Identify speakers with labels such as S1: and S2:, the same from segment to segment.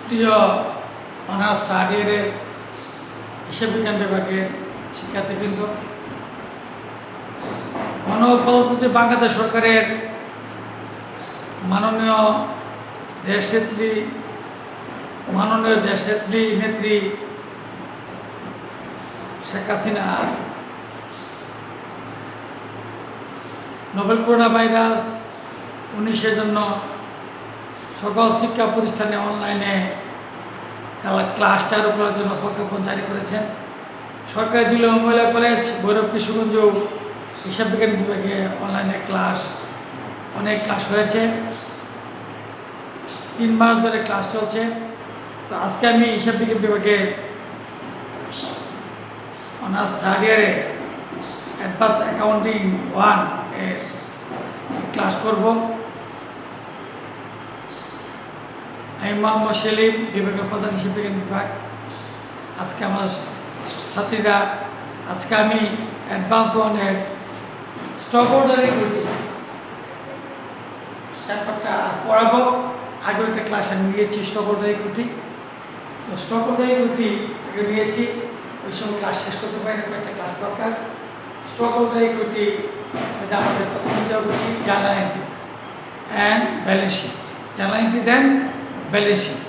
S1: প্রিয় honours third ইয়ারের হিসাব বিজ্ঞান বিভাগের শিক্ষার্থীবৃন্দ, গণপ্রজাতন্ত্রী বাংলাদেশ সরকারের মাননীয় দেশনেত্রী নেত্রী Sheikh Hasina novel corona virus 19-এর জন্য সকল শিক্ষা প্রতিষ্ঠানে অনলাইনে ক্লাস চালু করার জন্য প্রজ্ঞাপন জারি করেছেন। সরকারি দুর্লভ মহিলা কলেজ, ভৈরব কিশোরগঞ্জ হিসাব বিজ্ঞান বিভাগে অনলাইনে অনেক ক্লাস হয়েছে। 3 মাস ধরে ক্লাস চলছে। তো আজকে আমি হিসাব বিজ্ঞান বিভাগে অনার্স থার্ড ইয়ারে অ্যাডভান্স অ্যাকাউন্টিং 1 এর ক্লাস করব। আমি মোহাম্মদ সেলিম, বিভাগের প্রধান হিসাব বিজ্ঞান বিভাগ। আজকে আমার ছাত্রীরা আমি অ্যাডভান্স 1 এর স্টক অর্ডারের চ্যাপ্টারটা পড়াবো। আগে একটা ক্লাস আমি নিয়েছি স্টক অর্ডারের কুটি। তো স্টক অর্ডারের কুটি নিয়েছি, ওই সময় ক্লাস শেষ করতে পারি না, কয়েকটা ক্লাস দরকার। স্টক অর্ডারের কুটি আমাদের প্রথম কুটি journal entries and balance sheet. Journal entries and balance sheet.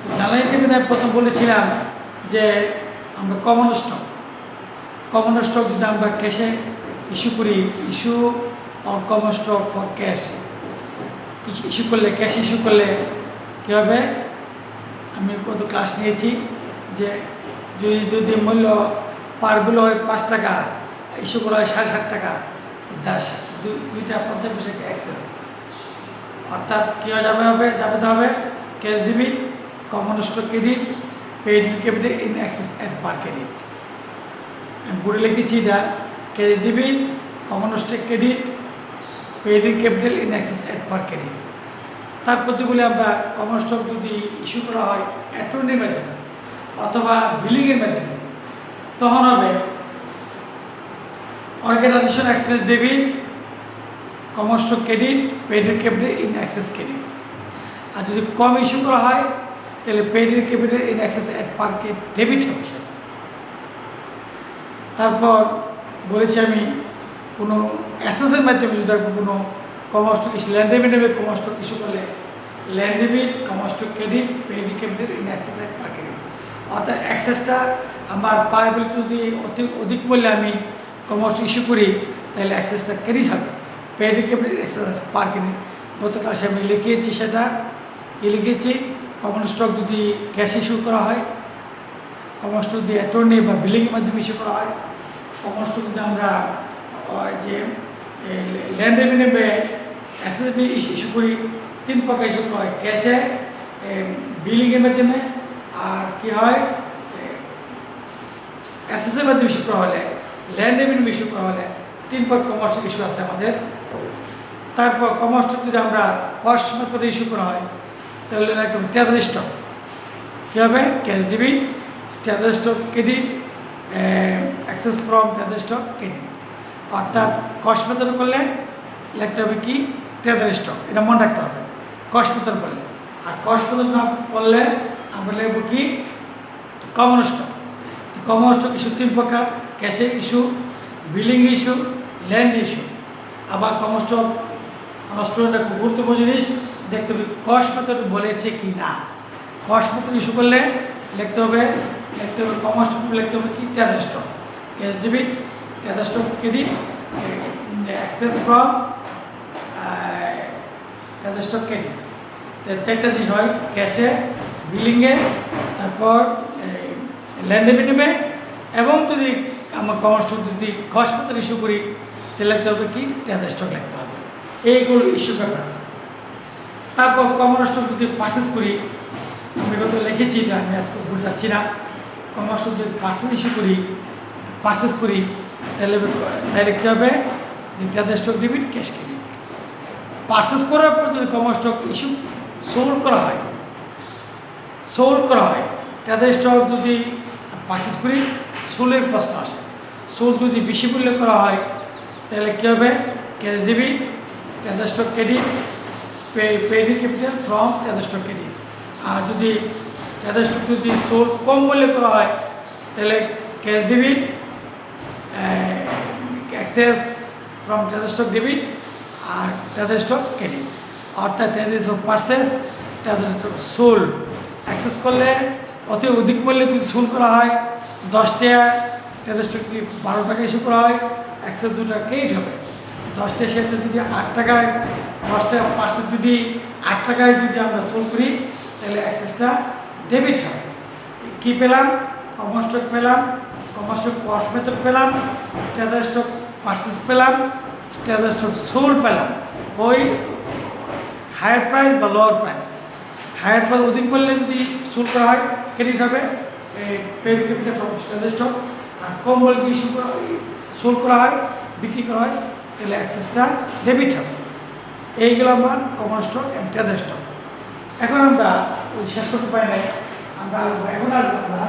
S1: তো জার্নাল এন্ট্রি আমি প্রথম বলেছিলাম যে আমরা কমন স্টক যদি আমরা ক্যাশে ইস্যু করি, issue of common stock for cash issue করলে, ক্যাশ ইস্যু করলে কী হবে, আমি কত ক্লাস নিয়েছি যে যদি মূল্য পারগুলো হয় 5 টাকা, ইস্যু করা হয় 7.5 টাকা, 2.50 এক্সেস। অর্থাৎ কী যাবে cash debit, common stock credit, paid capital in excess at par credit. আমি পড়ে লিখেছি এটা cash debit, common stock credit, paid capital in excess at par credit. তার প্রতি বলে আমরা কমন স্টক যদি ইস্যু করা হয় অ্যাটর্নির মাধ্যমে অথবা বিলিংয়ের মাধ্যমে, তখন হবে organisation expense debit, common stock credit, paid capital in excess credit. আর যদি কম ইস্যু করা হয় তাহলে paid capital in excess at par credit debit হবে সেটা। তারপর বলেছি আমি কোনো অ্যাসেসের মাধ্যমে যদি কোনো common stock issue, land debit নেবে, কমন স্টক ইস্যু করলে land debit, common stock credit, paid capital in excess at par credit. অর্থাৎ অ্যাক্সেসটা আমার পায়াবিলিটি যদি অধিক বললে আমি কমন স্টক ইস্যু করি তাহলে অ্যাক্সেসটা ক্রেডিট হবে, paid capital excess par credit. গত ক্লাসে আমি লিখিয়েছি সেটা কি লিখেছি, কমন স্টক যদি ক্যাশ ইস্যু করা হয়, কমন স্টক যদি অ্যাটর্নি বা বিলিংয়ের মাধ্যমে ইস্যু করা হয়, কমন স্টক যদি আমরা যে ল্যান্ড রেভিনিউ অ্যাসেস ইস্যু করি, 3 প্রকার ইস্যু করা হয়, ক্যাশে, বিলিংয়ের মাধ্যমে, আর কি হয় অ্যাসেসের মাধ্যমে ইস্যু করা হলে, ল্যান্ড রেভিনিউ ইস্যু করা হলে 3 প্রকার কমন স্টক ইস্যু আছে আমাদের। তারপর কমন স্টক যদি আমরা কস্ট মেথডে ইস্যু করা হয় তাহলে একদম ট্রেজারি স্টক কী হবে, cash debit, treasury stock credit, access from treasury stock credit. অর্থাৎ কস্ট মেথড করলে লিখতে হবে কি ট্রেজারি স্টক, এটা মনে রাখতে হবে কস্ট মেথড করলে। আর কস্ট মেথড না করলে আমরা লিখব কি common stock. Common stock issue 3 প্রকার, ক্যাশে ইস্যু, বিলিং ইস্যু, ল্যান্ড ইস্যু। আবার কমন স্টক আমার স্টুডেন্টরা খুব গুরুত্বপূর্ণ জিনিস দেখতে হবে কস্ট মেথড বলেছে কি না। কস্ট মেথড ইস্যু করলে লিখতে হবে কমন স্টক, লিখতে হবে কি treasury stock, cash debit, treasury stock credit, access from treasury stock credit. 4টা জিনিস হয়, ক্যাশে, বিলিংয়ে, তারপর ল্যান্ড রেভিনিউয়ে, এবং যদি আমার কমন স্টক যদি কস্ট মেথড ইস্যু করি তাহলে লিখতে হবে কি ট্রেজারি স্টক লিখতে হবে। এইগুলো ইস্যু ব্যাপার। তারপর কমন স্টক যদি পারচেস করি, আমি কত লিখেছি যে আমি আজকে ভুল যাচ্ছি না, কমন স্টক যদি পারচেস করি তাহলে কী হবে যে treasury stock debit, cash credit. Purchase করার পর যদি কমন স্টক ইস্যু সোল্ড করা হয় ট্রেজারি স্টক যদি পারচেস করি, সোলের প্রশ্ন আসে। সোল যদি বেশি মূল্য করা হয় তাহলে কী হবে, cash debit, treasury stock credit, paid capital from treasury stock credit. আর যদি ট্রেজার স্টক যদি সোল্ড কম মূল্যে করা হয় তাহলে cash debit, excess from treasure stock debit আর ট্রেজার স্টক ক্রেডিট। অর্থাৎ treasure stock purchase, treasure stock sold. Excess করলে অতি অধিক মূল্যে যদি সোল্ড করা হয় 10 টাকা, ট্রেজার স্টক যদি 12 টাকা ইস্যু করা হয়, অ্যাক্সেস 2 টাকা ক্রেডিট হবে। 10 টাকা শেয়ারটা যদি 8 টাকায়, 10 টাকা পার্সেন্ট যদি 8 টাকায় যদি আমরা সোল্ড করি তাহলে অ্যাক্সেসটা ডেবিট হবে। কী পেলাম? কমন স্টক পেলাম, কমন স্টক কস্ট মেথড পেলাম, ট্রেজার স্টক পার্সেস পেলাম, ট্রেজার স্টক সোল্ড পেলাম। ওই হায়ার প্রাইস বা লোয়ার প্রাইস, হায়ার প্রাইস অধিক মূল্যে যদি সোল্ড করা হয় ক্রেডিট হবে paid capital from treasure stock, আর কম মূল্যে যদি ইস্যু করা সোল্ড করা হয়, বিক্রি করা হয় তাহলে অ্যাক্সেসটা ডেবিট হবে। এইগুলো আমার common stock and treasure stock. এখন আমরা ওই শেষ করতে পারি নাই, আমরা এখন আসবো আমরা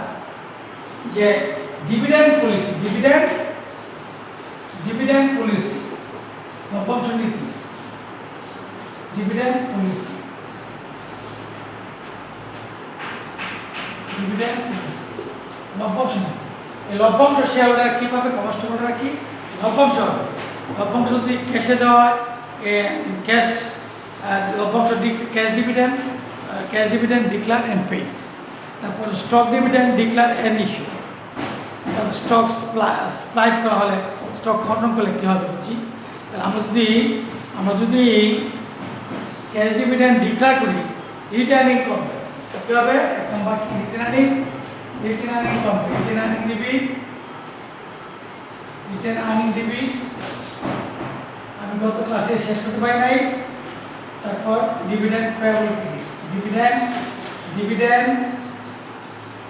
S1: যে ডিভিডেন্ড পলিসি, ডিভিডেন্ড পলিসি, লভ্যাংশ নীতি, ডিভিডেন্ড পলিসি, ডিভিডেন্ড পলিসি, লভ্যাংশ নীতি। এই লভ্যাংশ শেয়ার হোল্ডার কী পাবে? কমন স্টক হোল্ডাররা কি লভ্যাংশ হবে? লভ্যাংশ যদি ক্যাশে দেওয়া হয়, ক্যাশ লভ্যাংশ cash dividend declare and paid. তারপর stock dividend declare and issue. তারপর স্টক স্প্লাইট করা হলে, স্টক খণ্ডন করলে কী হবে বুঝি? তাহলে আমরা যদি ক্যাশ ডিভিডেন্ড ডিক্লার করি, রিটার্নিং করবে কী হবে? 1 নম্বর রিটার্নিং করবে, রিটার্নিং ডিবিট। আমি গত ক্লাসে শেষ করতে পারি নাই। তারপর dividend payable credit, dividend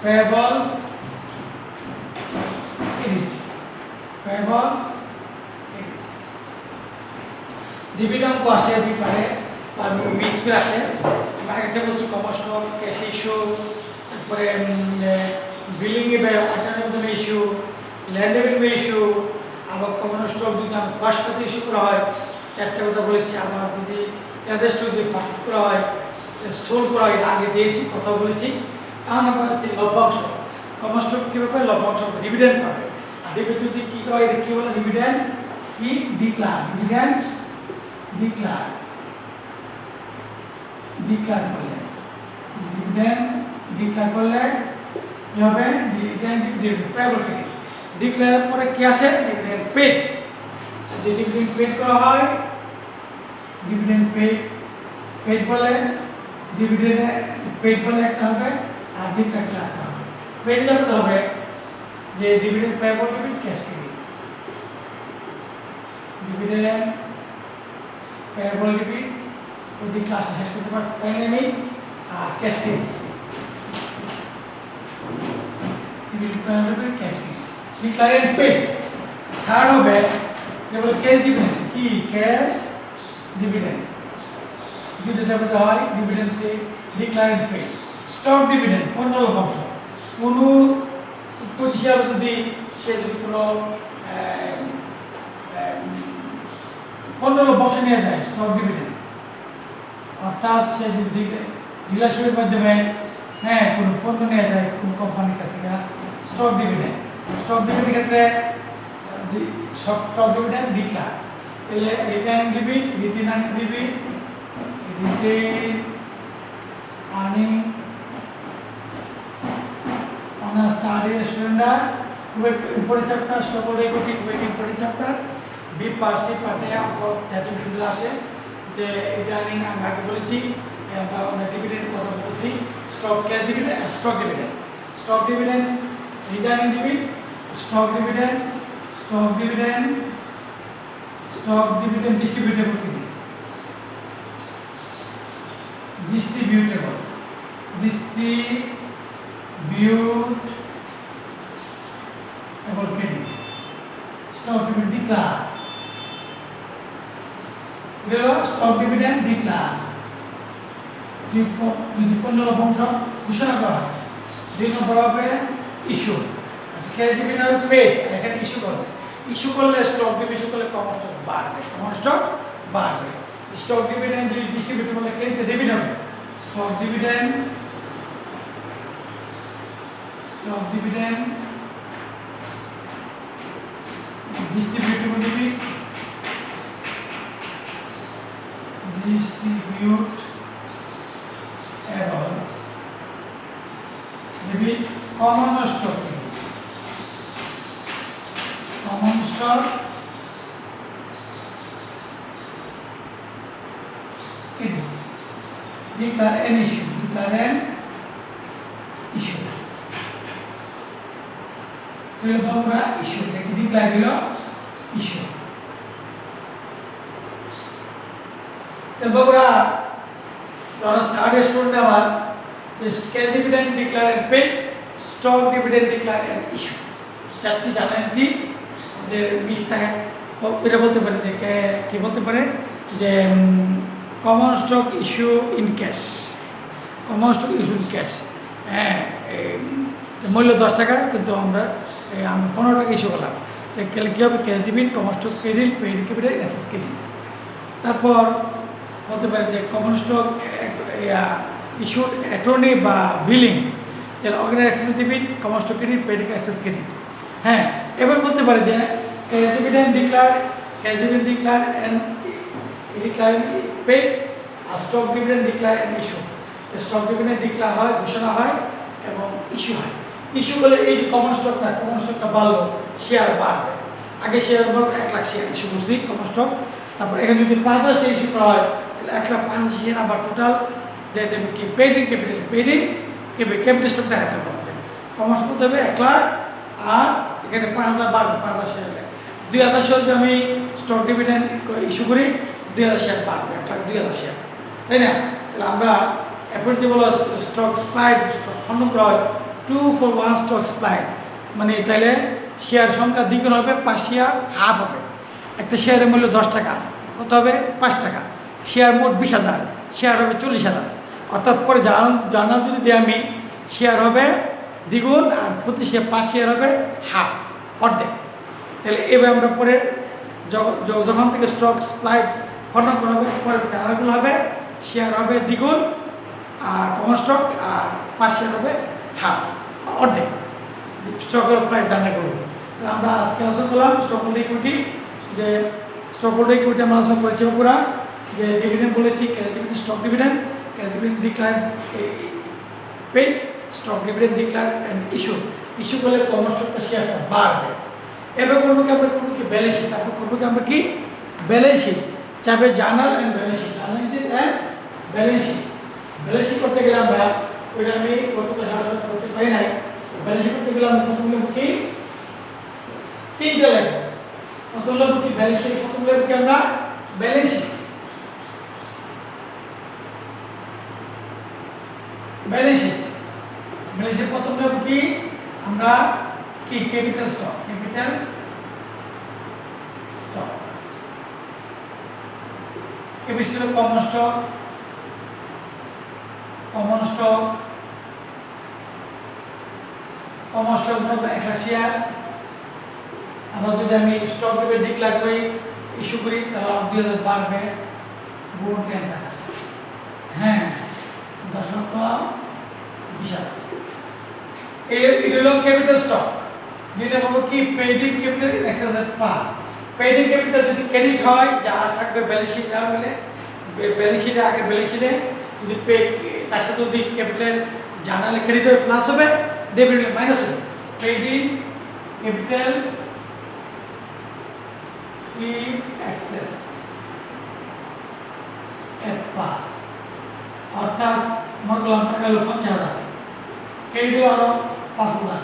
S1: payable credit, dividend অঙ্ক আসে বিপারে বা মিসপে আসে। আগে বলছি কমন স্টক, ক্যাশ ইস্যু, তারপরে বিলিংয়ে alternative issue, land revenue issue, আবার কমন স্টক যদি আমার কস্ট মেথড ইস্যু করা হয়, 4টা কথা বলেছি। আবার যদি ট্রেজার স্টক যদি পারচেস করা হয়, সোল্ড করা হয়, এটা আগে দিয়েছি, কথা বলেছি। এখন আমরা হচ্ছে লভ্যাংশ, কমন স্টক কী পাবে? লভ্যাংশ ডিভিডেন্ড পাবে। আর ডিভিডেন্ড যদি কী করা হয়, এটা কী বলে? ডিভিডেন্ড কি ডিক্লার, ডিভিডেন্ড ডিক্লার করলে, ডিভিডেন্ড ডিক্লার করলে কী হবে? Dividend payable credit. ডিক্লেয়ারের পরে কি আসে? Dividend paid. যে ডিভিডেন্ড পেড করা হয়, ডিভিডেন্ড পেড বলে, ডিভিডেন্ড পেড বলে একটা হবে, আর ডিক্লেয়ার একটা হবে। পেড যাতে হবে যে dividend payable dividend cash credit, dividend payable dividend ওই ক্লাস শেষ করতে পারি আমি। আর cash credit, dividend payable dividend cash credit, declare and paid. Third হবে যেগুলো ক্যাশ ডিভিডেন্ড, কি ক্যাশ ডিভিডেন্ড যদি দেওয়া হয়, dividend pay, declare and paid. Stock dividend, অন্য লভ্যাংশ। কোনো হিসাবে যদি সে যদি কোনো অন্য লভ্যাংশ নিয়ে যায়, স্টক ডিভিডেন্ড। অর্থাৎ সে যদি ডিলারশিপের মাধ্যমে কোনো পণ্য নিয়ে যায় কোনো কোম্পানির কাছ থেকে, স্টক ডিভিডেন্ড। স্টক ডিভিডেন্টের ক্ষেত্রে স্টক ডিভিডেন্ড ডিক্লার, তাহলে returning debit, earning honours study স্টুডেন্টরা খুবই উপরে চ্যাপ্টার, স্টক ইকুইটি খুবই ইম্পর্টেন্ট চ্যাপ্টার। বি পার্সি পার্টে জাতীয় বিশ্ববিদ্যালয় আসে যে রিটার্নিং আমি আগে বলেছি, আমরা ডিভিডেন্ড কথা বলতেছি। Stock cash dividend, stock dividend, retaining debit, stock dividend distributable credit, distributable credit, stock dividend declare. Stock dividend declare যদি পণ্য লভ্যাংশ ঘোষণা করা হয়। 2 নম্বর হবে ইস্যু, ক্যাশ ডিভিডেন্ড পেড, এখানে ইস্যু করবে। ইস্যু করলে স্টক ডিভিডেন্ড করলে কমন স্টক বাড়বে, স্টক ডিভিডেন্ড যদি ডিস্ট্রিবিউটেবল ক্রেডিট ডেবিট হবে। Stock dividend stock dividend distributable debit common stock credit declare an issue আমরা ইস্যু এটাকে ডিক্লেয়ার হলো ইস্যু তো বগুড়া থার্ড স্টুডেন্ট আমার cash dividend declare and paid stock dividend declare and issue চারটি জানাটি আমাদের মিস থাকে এটা বলতে পারে যে কি বলতে পারে যে common stock issue in cash হ্যাঁ মূল্য 10 টাকা কিন্তু আমরা 15 টাকা ইস্যু করলাম তো কী হবে cash debit common stock credit paid credit excess credit তারপর বলতে পারে যে কমন স্টক ইস্যুড অ্যাটর্নি বা বিলিং তাহলে organise excess debit common stock credit paid excess credit হ্যাঁ এবার বলতে পারে যে cash dividend declare and paid আর stock dividend declare and issue stock dividend declare হয় ঘোষণা হয় এবং ইস্যু হয় ইস্যু করলে এই যে কমন স্টকটা বাড়লো শেয়ার বাড়বে আগে শেয়ার বাড়বে 1 লাখ শেয়ার ইস্যু করছি কমন স্টক তারপর এখানে যদি 5,000 শেয়ার ইস্যু করা হয় তাহলে 1,05,000 শেয়ার আবার টোটাল দিয়ে দেবে কি পেডিং ক্যাপিটাল স্টক দেখাতে হবে আমাদের কমন স্টক দেবে 1 লাখ আর এখানে 5,000 বাড়বে 5,000 শেয়ার 2,000 শেয়ার যদি আমি স্টক ডিভিডেন্ড ইস্যু করি 2,000 শেয়ার বাড়বে 1,02,000 শেয়ার তাই না তাহলে আমরা অ্যাপ্লিকেবল স্টক স্প্লাইড খণ্ডন করা হয় 2 for 1 স্টক স্প্লাইড মানে তাহলে শেয়ার সংখ্যা দ্বিগুণ হবে 5 শেয়ার হাফ হবে একটা শেয়ারের মূল্য 10 টাকা কত হবে 5 টাকা শেয়ার মোট 20,000 শেয়ার হবে 40,000 অর্থাৎ পরে জার্নাল যদি দিই আমি শেয়ার হবে দ্বিগুণ আর প্রতি শেয়ার 5 শেয়ার হবে হাফ অর্ধেক তাহলে এবার আমরা পরে যখন থেকে স্টক স্প্লাইড খণ্ডন করা হবে পরে জার্নালগুলো হবে শেয়ার হবে দ্বিগুণ আর কমন স্টক আর 5 শেয়ার হবে হাফ অর্ধেক স্টকের প্রাইস জানা করবো তাহলে আমরা আজকে আলোচনা করলাম স্টক হোল্ডার ইকুইটি যে স্টক হোল্ডার ইকুইটি আমরা আলোচনা করেছি পুরা যে ডিভিডেন্ড বলেছি cash dividend stock dividend cash dividend declare paid stock dividend declare and issue করলে কমন স্টকটা শেয়ারটা বাড়বে এবার করবো কি আমরা করবো কি ব্যালেন্স শিট তারপর করবো কি আমরা কি ব্যালেন্স শিট চাপে journal and balance sheet balance sheet করতে গেলে আমরা ওইটা আমি কতটা সাহায্য করতে পারি নাই ব্যালেন্স শিট করতে গেলে আমরা প্রথম লিখব কি 3টা লিখব প্রথম লিখব কি ব্যালেন্স শিট প্রথম লিখব কি আমরা ব্যালেন্স শিট প্রথম লিখব কি আমরা কি capital stock capital common stock বলতে 1 লাখ শেয়ার আবার যদি আমি স্টক ডিক্লেয়ার করি ইস্যু করি তাহলে 2,000 বাড়বে গুণ 10 টাকা হ্যাঁ 10 লক্ষ 20,000 এই হলো ক্যাপিটাল স্টক যেটা বলবো কি পেইডিং ক্যাপিটাল এক্সেস পার পেইডিং ক্যাপিটাল যদি ক্রেডিট হয় যা থাকবে ব্যালেন্স শিট যা বলে ব্যালেন্স শিটে আগে ব্যালেন্স শিটে যদি তার সাথে যদি ক্যাপিটাল জানালে ক্রেডিট হবে প্লাস হবে ডেবিট হলে মাইনাস হবে পেইডিং ক্যাপিটাল ইন এক্সেস এট পার অর্থাৎ মনে করলাম টাকা হলো 50,000 ক্রেডিট হলো আরো 5,000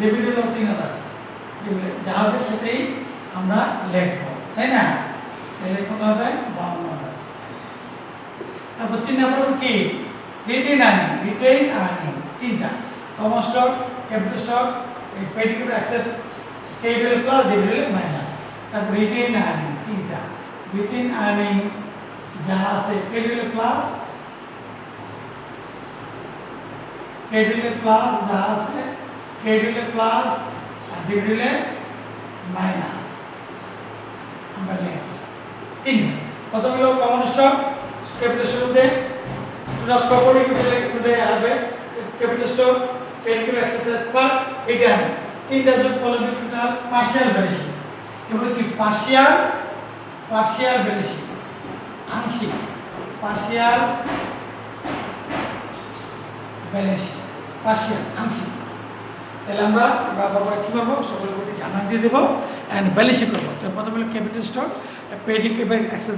S1: ডেবিট হলো 3,000 যা হবে সেটাই আমরা লিখবো তাই না তাহলে কত হবে 52,000 তারপর 3 নম্বর কি রিটেইন আর্নিং 3টা common stock capital stock paid capital excess credit plus debit minus তারপর রিটেইন আর্নিং 3টা রিটেইন আর্নিং যা আছে ক্রেডিট প্লাস যা আছে ক্রেডিট প্লাস আর ডেবিট মাইনাস আমরা লিখব 3 কত হলো common stock capital stock total stock হবে capital stock paid capital exercise par এটা আনি তিনটা যোগ করলে টোটাল পার্শিয়াল ভ্যারিয়েশন এগুলো কি পার্শিয়াল ভ্যারিয়েশন আংশিক পার্শিয়াল ভ্যারিয়েশন পার্শিয়াল আংশিক তাহলে আমরা বারবার কী করবো সকলকে জানা দিয়ে দেবো অ্যান্ড ব্যালেন্সিং করবো তো প্রথমে হলো capital stock paid capital excess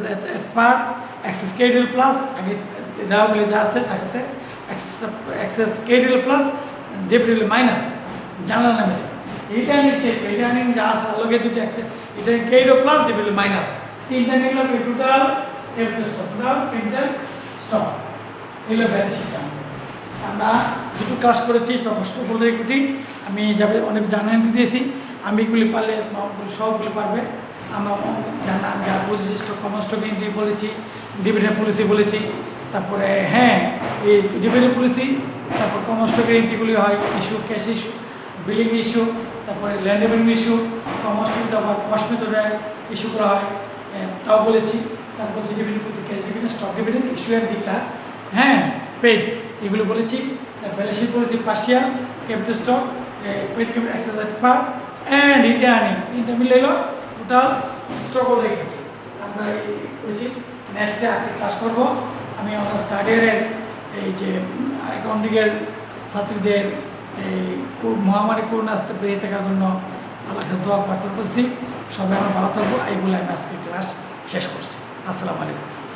S1: par excess কেডিএল প্লাস আগে বলে যা আছে তাকে এক্সেস কেডিএল প্লাস ডেবিটেল মাইনাস জানা নামে এইটা নিচ্ছে এটা নিন যা আছে আলোকে যদি এক্সেস এটা কেডিএল প্লাস ডেবিটেল মাইনাস তিনটা নিলাম টোটাল ক্যাপিটাল স্টক এগুলো ব্যালেন্সিং আমরা দুটো ক্লাস করেছি স্টকহোল্ডার ইকুইটি আমি যাবে অনেক জানানি দিয়েছি আমি এগুলি পারলে সবগুলি পারবে আমরা জানা যা বলেছি স্টক কমন স্টক এন্ট্রি বলেছি ডিভিডেন্ড পলিসি বলেছি তারপরে হ্যাঁ এই ডিভিডেন্ড পলিসি তারপর কমন স্টকের এন্ট্রিগুলি হয় issue cash issue billing issue তারপরে land revenue issue common stock আবার কস্ট মেথডে ইস্যু করা হয় তাও বলেছি তারপর যে dividend policy cash dividend stock dividend issue and declare হ্যাঁ পেড এগুলো বলেছি ব্যালেন্স শিট বলেছি partial capital stock paid capital exercise par and returning তিনটা মিলে এলো টোটাল স্টক হোল্ডার ইকুইটি আমরা এই করেছি নেক্সটে একটা ক্লাস করবো আমি আমার থার্ড ইয়ারের এই যে অ্যাকাউন্টিংয়ের ছাত্রীদের এই মহামারী করোনা আসতে বেরিয়ে থাকার জন্য আল্লাহকে দোয়া প্রার্থনা করছি সবাই আমরা ভালো থাকবো এই বলে আমি আজকে ক্লাস শেষ করছি আসসালামু আলাইকুম